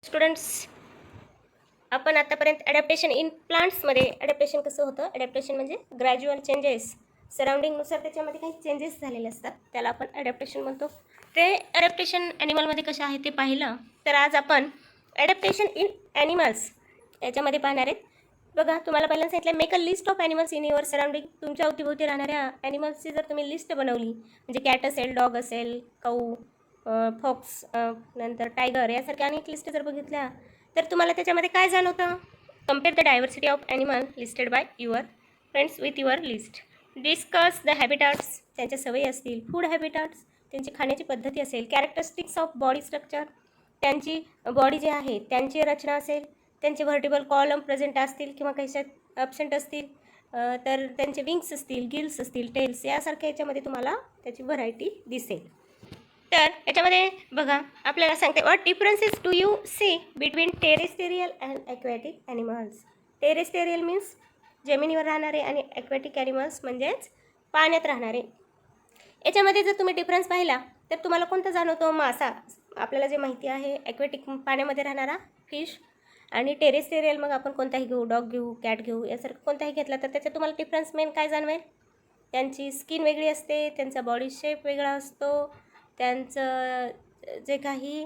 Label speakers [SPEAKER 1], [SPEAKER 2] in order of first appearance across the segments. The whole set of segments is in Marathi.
[SPEAKER 1] स्टुडंट्स, आपण आतापर्यंत ॲडॅप्टेशन इन प्लांट्समध्ये ॲडॅप्टेशन कसं होतं. ॲडॅप्टेशन म्हणजे ग्रॅज्युअल चेंजेस, सराउंडिंगनुसार त्याच्यामध्ये काही चेंजेस झालेले असतात, त्याला आपण ॲडॅप्टेशन म्हणतो. ते ॲडॅप्टेशन ॲनिमलमध्ये कशा आहे ते पाहिलं. तर आज आपण ॲडॅप्टेशन इन ॲनिमल्स याच्यामध्ये पाहणार आहेत. बघा, तुम्हाला पहिल्यांदा सांगितलं, make a list of animals in your surrounding. तुमच्या अवतीभोवती राहणाऱ्या ॲनिमल्सची जर तुम्ही लिस्ट बनवली, म्हणजे कॅट असेल, डॉग असेल, काऊ, फॉक्स, नंतर टायगर, यासारख्या अनेक लिस्ट जर बघितल्या तर तुम्हाला त्याच्यामध्ये काय जाणवतं. Compare the diversity of animal listed by your friends with your list. Discuss the habitats, त्यांच्या सवयी असतील, फूड हॅबिटाट्स, त्यांची खाण्याची पद्धती असेल, कॅरेक्टरिस्टिक्स ऑफ बॉडी स्ट्रक्चर, त्यांची बॉडी जी आहे त्यांची रचना असेल, त्यांचे व्हर्टिबल कॉलम प्रेझेंट असतील किंवा काही ॲबसेंट असतील, तर त्यांचे विंग्स असतील, गिल्स असतील, टेल्स, यासारख्या याच्यामध्ये तुम्हाला त्याची व्हरायटी दिसेल. तर याच्यामध्ये बघा, आपल्याला सांगते, what differences do you see between terrestrial and aquatic animals. Terrestrial means जमिनीवर राहणारे आणि ॲक्वॅटिक ॲनिमल्स म्हणजेच पाण्यात राहणारे. याच्यामध्ये जर तुम्ही डिफरन्स पाहिला तर तुम्हाला कोणता जाणवतो. मासा, आपल्याला जे माहिती आहे, ॲक्वॅटिक पाण्यामध्ये राहणारा फिश, आणि टेरेस्टेरियल मग आपण कोणताही घेऊ, डॉग घेऊ, कॅट घेऊ, यासारखं कोणताही घेतला तर त्याच्यात तुम्हाला डिफरन्स मेन काय जाणवेल. त्यांची स्किन वेगळी असते, त्यांचा बॉडी शेप वेगळा असतो, त्यांचं जे काही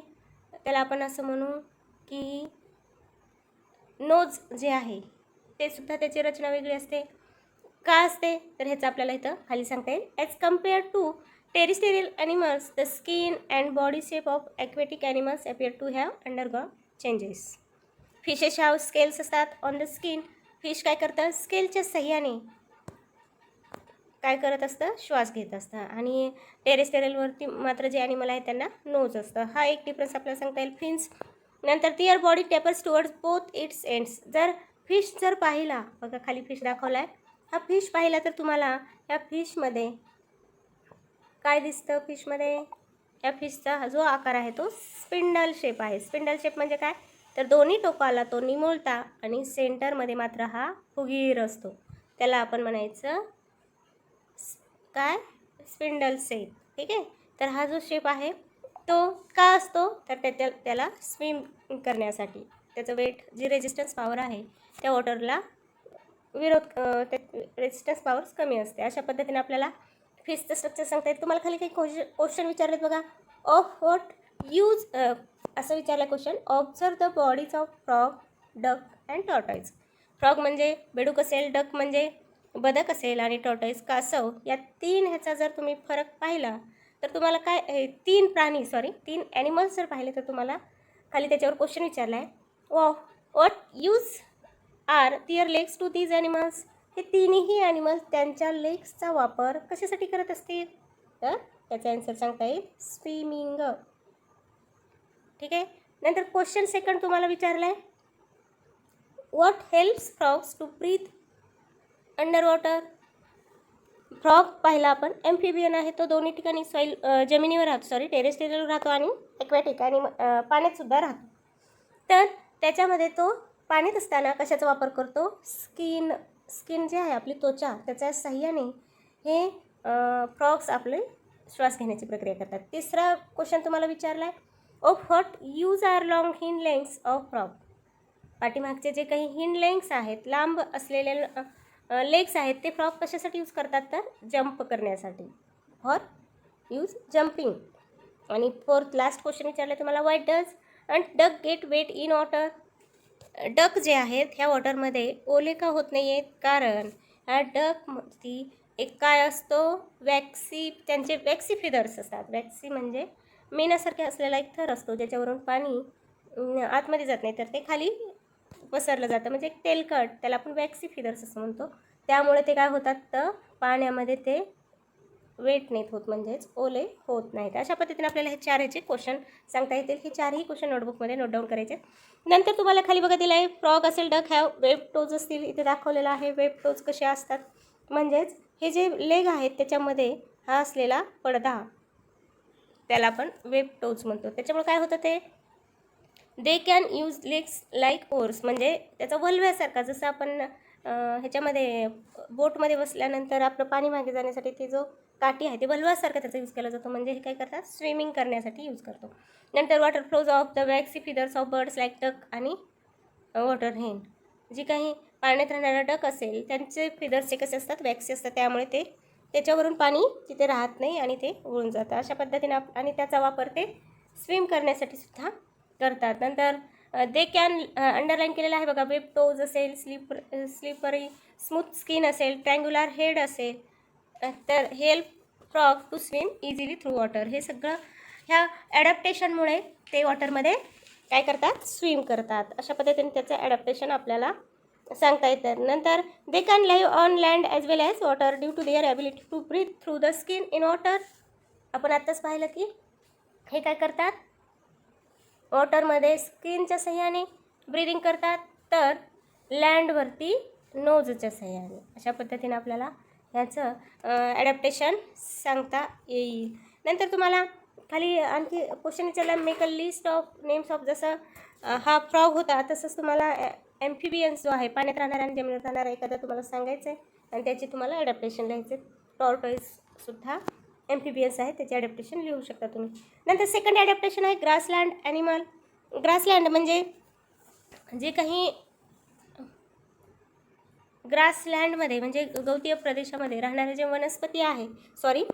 [SPEAKER 1] त्याला आपण असं म्हणू की नोज जे आहे ते सुद्धा त्याची रचना वेगळी असते. का असते तर ह्याचं आपल्याला इथं खाली सांगता येईल. As compare to terrestrial animals, the skin and body shape of aquatic animals appear to have undergone changes. Fishes have scales असतात ऑन द स्किन. फिश काय करतं, स्केलच्या सहाय्याने काय करत असतं, श्वास घेत असतं. आणि टेरेस्टेरियलवरती मात्र जे ॲनिमल आहे त्यांना नोज असतं. हा एक डिफरन्स आपल्याला सांगता येईल. फिन्स, नंतर their body tapers towards both its ends. जर फिश जर पाहिला, बघा खाली फिश दाखवला आहे, हा फिश पाहिला तर तुम्हाला या फिशमध्ये काय दिसतं. फिशमध्ये या फिशचा जो आकार आहे तो स्पिंडल शेप आहे. स्पिंडल शेप म्हणजे काय, तर दोन्ही टोकाला तो निमुळता आणि सेंटरमध्ये मात्र हा फुगीर असतो. त्याला आपण म्हणायचं काय, स्पिंडल शेप. ठीक आहे. तर हा जो शेप आहे तो का असतो तर त्याला स्विम करण्यासाठी त्याचं वेट, जी रेजिस्टन्स पॉवर आहे त्या वॉटरला विरोध, रेजिस्टन्स पॉवर्स कमी असते. अशा पद्धतीने आपल्याला फिशचं स्ट्रक्चर सांगता येईल. तुम्हाला खाली काही क्वेश्चन विचारलेत बघा. ऑफ व्हॉट यूज, असं विचारलं question. Observe the bodies of frog, duck and tortoise. Frog म्हणजे बेडूक असेल, डक म्हणजे बदक असेल, आणि टॉर्टॉइज कासव. या तीन ह्याचा जर तुम्ही फरक पाहिला तर तुम्हाला काय, तीन ॲनिमल्स जर पाहिले तर तुम्हाला खाली त्याच्यावर क्वेश्चन विचारला आहे. What use are their legs to these animals. हे तिन्ही ॲनिमल्स त्यांच्या लेग्सचा वापर कशासाठी करत असतील तर त्याचा आन्सर सांगता येईल स्विमिंग. ठीक आहे. नंतर क्वेश्चन सेकंड तुम्हाला विचारला आहे, what helps frogs to breathe under water. Frog पाहिला आपण, ॲम्फिबियन आहे, तो दोन्ही ठिकाणी जमिनीवर राहतो, टेरेस्टेरियलवर राहतो आणि ॲक्वॅटिक आणि पाण्यातसुद्धा राहतो. तर त्याच्यामध्ये तो पाण्यात असताना कशाचा वापर करतो, स्किन जे आहे आपली त्वचा, त्याच्या साह्याने हे फ्रॉग्स आपले श्वास घेण्याची प्रक्रिया करतात. तिसरा क्वेश्चन तुम्हाला विचारला आहे, of what use are long hind legs of frog. पाठीमागचे जे काही हिंड लेग्स आहेत, लांब असलेले लेग्स आहेत, ते फ्रॉग कशासाठी यूज करतात तर जंप करण्यासाठी, फॉर यूज जम्पिंग. आणि फोर्थ लास्ट क्वेश्चन विचारलं तुम्हाला, why does and duck get wet in water. Duck जे आहेत ह्या वॉटरमध्ये ओले का होत नाही आहेत, कारण ह्या डकमध्ये एक काय असतो, वॅक्सी, त्यांचे वॅक्सी फिदर्स असतात. वॅक्सी म्हणजे मेणासारखे असलेला एक थर असतो ज्याच्यावरून पाणी आतमध्ये जात नाही तर ते खाली पसरलं जातं, म्हणजे एक तेलकट, त्याला आपण वॅक्सी फिदर्स असं म्हणतो. त्यामुळे ते काय होतात तर पाण्यामध्ये ते वेट नाहीत होत, म्हणजेच ओले होत नाहीत. अशा पद्धतीने आपल्याला हे ह्याचे क्वेश्चन सांगता येतील. हे चारही क्वेश्चन नोटबुकमध्ये नोट डाऊन करायचे. नंतर तुम्हाला खाली बघा दिलं आहे, फ्रॉग असेल, डक हॅव वेब टोज असतील. इथे दाखवलेलं आहे वेब टोज कसे असतात, म्हणजेच हे जे लेग आहेत त्याच्यामध्ये हा असलेला पडदा त्याला आपण वेब टोज म्हणतो. त्याच्यामुळे काय होतं, ते they can use legs like ores, म्हणजे त्याचा वल्व्यासारखा, जसं आपण ह्याच्यामध्ये बोटमध्ये बसल्यानंतर आपलं पाणी मागे जाण्यासाठी ते जो काठी आहे ते वल्वासारखं त्याचा यूज केला जातो, म्हणजे हे काय करतात स्विमिंग करण्यासाठी यूज करतो. नंतर water flows of the waxy feathers of birds like duck आणि वॉटर हेन. जी काही पाण्यात राहणारा डक असेल त्यांचे फिदर्सचे कसे असतात वॅक्सी असतात, त्यामुळे ते त्याच्यावरून पाणी तिथे राहत नाही आणि ते उडून जातं. अशा पद्धतीने आणि त्याचा वापर ते स्विम करण्यासाठी सुद्धा करतात. नंतर दे कॅन अंडरलाईन केलेलं आहे बघा, वेब टोज असेल, स्लिपरी स्मूथ स्किन असेल, ट्रँग्युलर हेड असेल, तर help frog to swim easily through water. हे सगळं ह्या ॲडॅप्टेशनमुळे ते वॉटरमध्ये काय करतात स्विम करतात. अशा पद्धतीने त्याचं ॲडॅप्टेशन आपल्याला सांगता येतं. नंतर they can live on land as well as water due to their ability to breathe through the skin in water. आपण आत्ताच पाहिलं की हे काय करतात वॉटरमध्ये स्किनच्या सहाय्याने ब्रीदिंग करतात, तर लँडवरती नोजच्या सहाय्याने. अशा पद्धतीने आपल्याला ह्याचं ॲडॅप्टेशन सांगता येईल. नंतर तुम्हाला खाली आणखी क्वेश्चन विचारला, make a list of names of, जसं हा फ्रॉग होता तसंच तुम्हाला ॲम्फिबियन्स जो आहे पाण्यात राहणारा आणि जमिनीत राहणारा एखादा तुम्हाला सांगायचं आहे आणि त्याची तुम्हाला ॲडॅप्टेशन लिहायचं आहे. टॉर्टॉइससुद्धा ॲम्फिबियन्स आहे, त्याचे ॲडॅप्टेशन लिहू शकता तुम्ही. नंतर सेकंड ॲडॅप्टेशन आहे ग्रासलँड ॲनिमल. ग्रासलँड म्हणजे जे काही ग्रासलँडमध्ये म्हणजे गवतीय प्रदेशामध्ये राहणारे जे वनस्पती आहे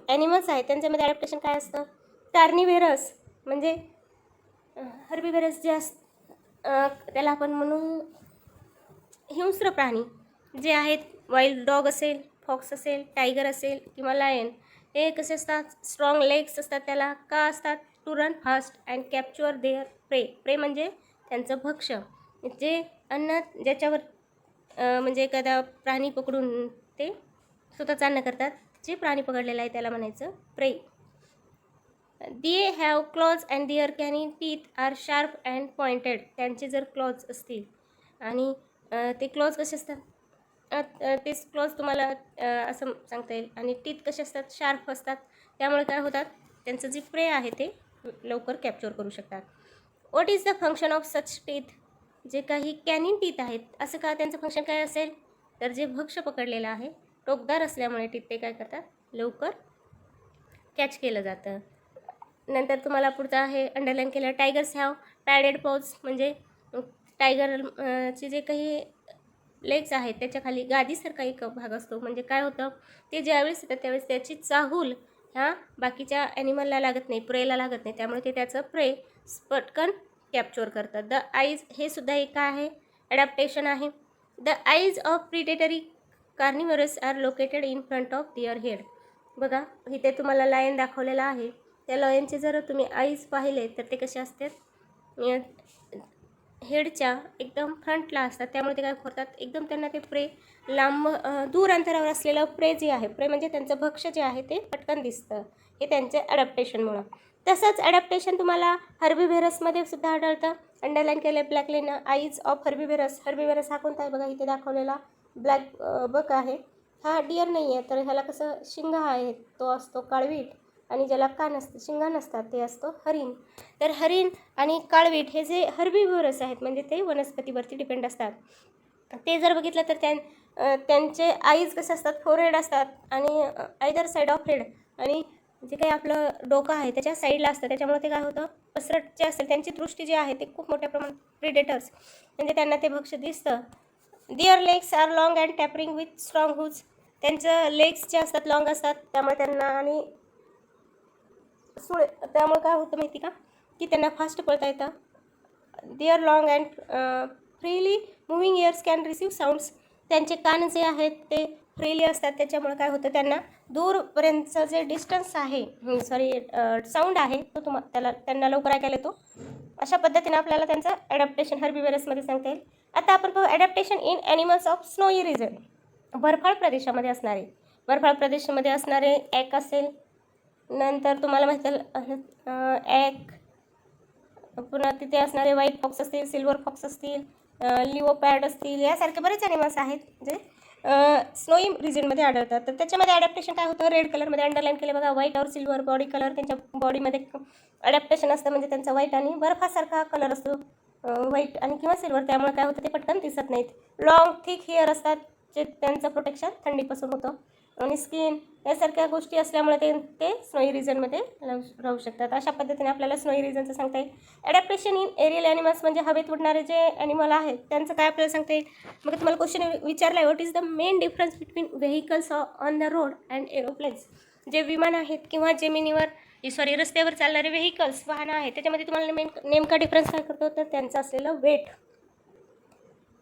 [SPEAKER 1] ॲनिमल्स आहेत त्यांच्यामध्ये ॲडॅप्टेशन काय असतं. कार्निव्हेरस म्हणजे हर्बिव्हेरस जे त्याला आपण म्हणू हिंस्र प्राणी जे आहेत, वाईल्ड डॉग असेल, फॉक्स असेल, टायगर असेल किंवा लायन, हे कसे असतात स्ट्रॉंग लेग्स असतात. त्याला का असतात, to run fast and capture their prey. Prey म्हणजे त्यांचं भक्ष्य, जे अन्न ज्याच्यावर म्हणजे एखादा प्राणी पकडून ते स्वतःचं अन्न करतात, जे प्राणी पकडलेलं आहे त्याला म्हणायचं prey. They have claws and their canine teeth are sharp and pointed. त्यांचे जर क्लॉज असतील आणि ते क्लॉज कसे असतात, ते क्लॉज तुम्हाला असं सांगता येईल, आणि टीथ कसे असतात शार्प असतात, त्यामुळे काय होतात त्यांचं जे प्रे आहे ते लवकर कॅप्चर करू शकतात. What is the function of such teeth. जे काही कॅनिन टीथ आहेत, असं का त्यांचं फंक्शन काय असेल, तर जे भक्ष्य पकडलेलं आहे टोकदार असल्यामुळे टीथ ते काय करतात लवकर कॅच केलं जातं. नंतर तुम्हाला पुढचं आहे अंडरलाईन केलं, टायगर्स हॅव पॅडेड पॉज. म्हणजे टायगरचे जे काही लेग्स आहेत त्याच्या खाली गादीसारखा एक भाग असतो. म्हणजे काय होतं, ते ज्यावेळेस येतात त्यावेळेस त्याची चाहूल ह्या बाकीच्या ॲनिमलला लागत नाही, प्रेला लागत नाही, त्यामुळे ते त्याचं प्रे पटकन कॅप्चर करतात. द आईज हे सुद्धा एक काय आहे ॲडॅप्टेशन आहे. The eyes of predatory carnivorous are located in front of their head. बघा इथे तुम्हाला लायन दाखवलेला आहे, त्या लायनचे जर तुम्ही आईज पाहिले तर ते कसे असतात हेडच्या एकदम फ्रंटला असतात, त्यामुळे ते काय करतात एकदम त्यांना ते प्रे लांब दूर अंतरावर असलेलं प्रे जे आहे, प्रे म्हणजे त्यांचं भक्ष्य जे आहे ते पटकन दिसतं, हे त्यांच्या ॲडॅप्टेशनमुळं. तसंच ॲडॅप्टेशन तुम्हाला हर्बिव्हेरसमध्ये सुद्धा आढळतं. अंडरलाईन केले ब्लॅक लाईन आईज ऑफ हर्बिव्हेरस. हर्बिव्हेरस हा कोणता आहे बघा, इथे दाखवलेला ब्लॅक बक आहे. हा डिअर नाही आहे, तर ह्याला कसं शिंग आहे तो असतो काळवीट, आणि ज्याला कान असतं शिंग नसतात ते असतो हरिण. तर हरिण आणि काळवीट हे जे हर्बिव्हरस आहेत म्हणजे ते वनस्पतीवरती डिपेंड असतात. ते जर बघितलं तर त्यांचे आईज कसे असतात फोरहेड असतात आणि आयदर साईड ऑफ हेड, आणि जे काही आपलं डोकं आहे त्याच्या साईडला असतं, त्याच्यामुळे ते काय होतं पसरट जे असेल त्यांची दृष्टी जी आहे ते खूप मोठ्या प्रमाणात प्रिडेटर्स म्हणजे त्यांना ते भक्ष्य दिसतं. Their legs are long and tapering with strong hooves. त्यांचं लेग्स जे असतात लॉंग असतात, त्यामुळे त्यांना आणि त्यामुळे काय होतं माहिती का की त्यांना फास्ट पळता येतं. Their long and freely moving ears can receive sounds. त्यांचे कान जे आहेत ते फ्रीली असतात, त्याच्यामुळे काय होतं त्यांना दूरपर्यंतचं जे डिस्टन्स आहे साऊंड आहे तो त्यांना लवकर ऐकायला येतो. अशा पद्धतीने आपल्याला त्यांचं ॲडॅप्टेशन हर्बिव्हेरसमध्ये सांगता येईल. आता आपण पाहू adaptation in animals of snowy region. बर्फाळ प्रदेशामध्ये असणारे ॲक असेल, नंतर तुम्हाला माहिती ॲक, पुन्हा तिथे असणारे व्हाईट फॉक्स असतील, सिल्वर फॉक्स असतील, लिओपॅड असतील, यासारखे बरेच ॲनिमल्स आहेत जे स्नोई रिजनमध्ये आढळतात. तर त्याच्यामध्ये ॲडॅप्टेशन काय होतं रेड कलरमध्ये अंडरलाईन केले बघा, व्हाईट और सिल्वर बॉडी कलर. त्यांच्या बॉडीमध्ये ॲडॅप्टेशन असतं म्हणजे त्यांचा व्हाईट आणि बर्फासारखा कलर असतो व्हाईट आणि किंवा सिल्वर, त्यामुळे काय होतं ते पटकन दिसत नाहीत. लॉंग थिक हेअर असतात जे त्यांचं प्रोटेक्शन थंडीपासून होतं. आणि स्किन यासारख्या गोष्टी असल्यामुळे ते स्नोई रिजनमध्ये राहू शकतात. अशा पद्धतीने आपल्याला स्नोई रिजनचं सांगता येईल. ॲडॅप्टेशन इन एरियल ॲनिमल्स म्हणजे हवेत उडणारे जे ॲनिमल आहेत त्यांचं काय आपल्याला सांगता येईल. मग तुम्हाला क्वेश्चन विचारला आहे, what is the main difference between vehicles on the road and aeroplanes. जे विमान आहेत किंवा जमिनीवर रस्त्यावर चालणारे व्हेकल्स वाहनं आहेत त्याच्यामध्ये तुम्हाला नेमका डिफरन्स काय करतो, तर त्यांचं असलेलं वेट.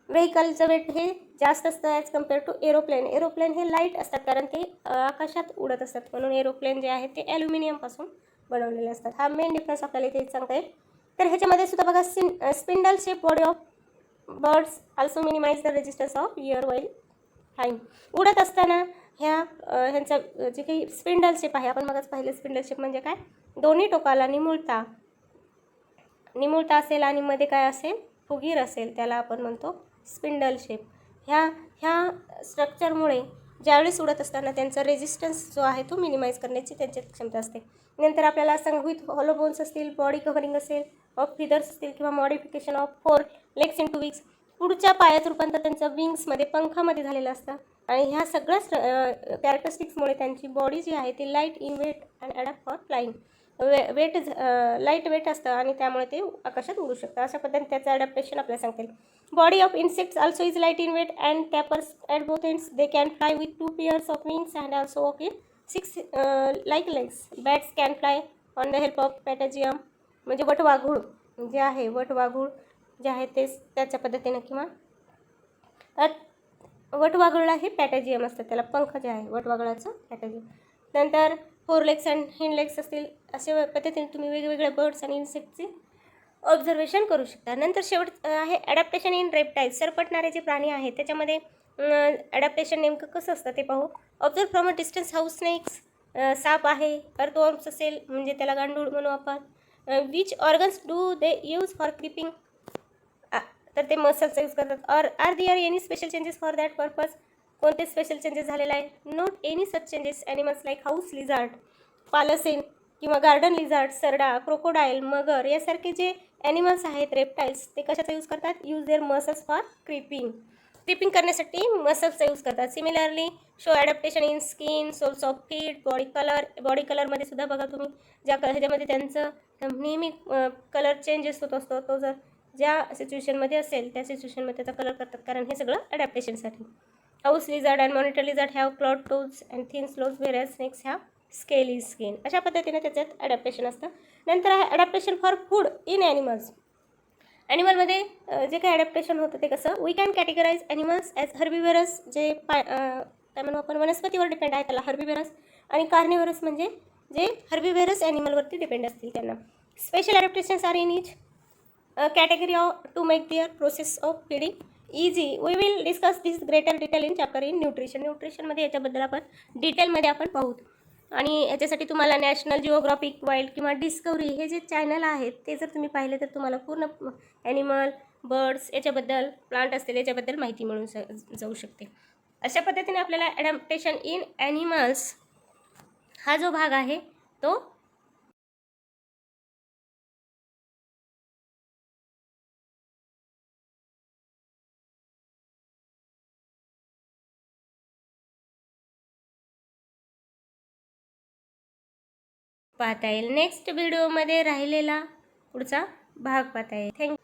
[SPEAKER 1] व्हेकलचं वेट हे जास्त असतं as compare to aeroplane. Aeroplane हे लाईट असतात कारण ते आकाशात उडत असतात, म्हणून एरोप्लेन जे आहेत ते ॲल्युमिनियमपासून बनवलेले असतात. हा मेन डिफरन्स आपल्याला इथे सांगता येईल. तर ह्याच्यामध्ये सुद्धा बघा, spindle shape body of birds also minimize the resistance of air while flying. उडत असताना ह्यांचा जे काही स्पिंडल शेप आहे, आपण मगच पाहिलं स्पिंडल शेप म्हणजे काय, दोन्ही टोकाला निमुळता असेल आणि मध्ये काय असेल, फुगीर असेल, त्याला आपण म्हणतो स्पिंडल शेप. ह्या स्ट्रक्चरमुळे ज्यावेळेस उडत असताना त्यांचा रेजिस्टन्स जो आहे तो मिनिमाइज करण्याची त्यांची क्षमता असते. नंतर आपल्याला सांग विथ हॉलो बोन्स असतील, बॉडी कव्हरिंग असेल, ऑफ फिदर्स असतील किंवा modification of 4 legs in 2 weeks. पुढच्या पायात रूपांतर त्यांचं विंग्समध्ये, पंखामध्ये झालेलं असतं. आणि ह्या सगळ्या कॅरेक्टरिस्टिक्समुळे त्यांची बॉडी जी आहे ती light in weight and adapt for flying. Light weight असतं आणि त्यामुळे ते आकाशात उडू शकतं. अशा पद्धतीने त्याचं ॲडॅप्टेशन आपल्याला सांगता येईल. Body of insects also is light in weight and tapers at both ends. They can fly with 2 pairs of wings and also walk in 6 like legs. Bats can fly on the help of patagium. म्हणजे वटवाघूळ जे आहे, वटवाघूळ जे आहे ते त्याच्या पद्धतीनं, किंवा वटवाघळला हे पॅटॅजियम असतं, त्याला पंख जे आहे वटवाघळाचं पॅटॅजियम. नंतर 4 लेग्स अँड हिंड लेग्स असतील. अशा पद्धतीने तुम्ही वेगवेगळ्या बर्ड्स आणि इन्सेक्टचे ऑब्झर्वेशन करू शकता. नंतर शेवट आहे ॲडॅप्टेशन इन रेप्टाईल्स. सरपटणारे जे प्राणी आहेत त्याच्यामध्ये ॲडॅप्टेशन नेमकं कसं असतं ते पाहू. Observe from a distance house snakes. साप आहे, अर्थवॉर्म्स असेल म्हणजे त्याला गांडूळ म्हणू आपण. Which organs do they use for creeping. तर ते मसल्सचा यूज करतात. Are there any special changes for that purpose. कोणते स्पेशल चेंजेस झालेला आहे. Note any such changes animals like house lizard, पालसेन किंवा गार्डन लिझार्ड, सरडा, क्रोकोडाईल, मगर यासारखे जे ॲनिमल्स आहेत रेप्टाईल्स ते कशाचा यूज करतात. Use there muscles for creeping करण्यासाठी मसल्सचा यूज करतात. Similarly show adaptation in skin, soles of feet, body कलरमध्ये सुद्धा बघा तुम्ही, ह्याच्यामध्ये त्यांचं नेहमी कलर चेंजेस होत असतो. तो जर ज्या सिच्युएशनमध्ये असेल त्या सिच्युएशनमध्ये त्याचा कलर करतात, कारण हे सगळं ॲडॅप्टेशनसाठी. House lizard and monitor lizard have clawed toes and thin slows, where snakes have scaly skin. अशा पद्धतीने त्याच्यात ॲडॅप्टेशन असतं. नंतर आहे adaptation for food in animals. ॲनिमलमध्ये जे काही ॲडॅप्टेशन होतं ते कसं. We can categorise animals as herbivorous, जे काय म्हणू आपण वनस्पतीवर डिपेंड आहे त्याला हर्बिव्हरस, आणि कार्निव्हरस म्हणजे जे हर्बिव्हरस ॲनिमलवरती डिपेंड असतील त्यांना. Special adaptations are in each category to make their process of feeding easy. We will discuss this greater detail in chapter in nutrition. न्यूट्रिशनमध्ये याच्याबद्दल आपण डिटेलमध्ये आपण पाहू. आणि याच्यासाठी तुम्हाला नॅशनल जिओग्राफिक, वाईल्ड किंवा डिस्कवरी हे जे चॅनल आहेत ते जर तुम्ही पाहिले तर तुम्हाला पूर्ण ॲनिमल, बर्ड्स याच्याबद्दल, प्लांट असतील याच्याबद्दल माहिती मिळून जाऊ शकते. अशा पद्धतीने आपल्याला ॲडॅप्टेशन इन ॲनिमल्स हा जो भाग आहे तो पाहता येईल. नेक्स्ट व्हिडिओमध्ये राहिलेला पुढचा भाग पाहता येईल. थँक्यू.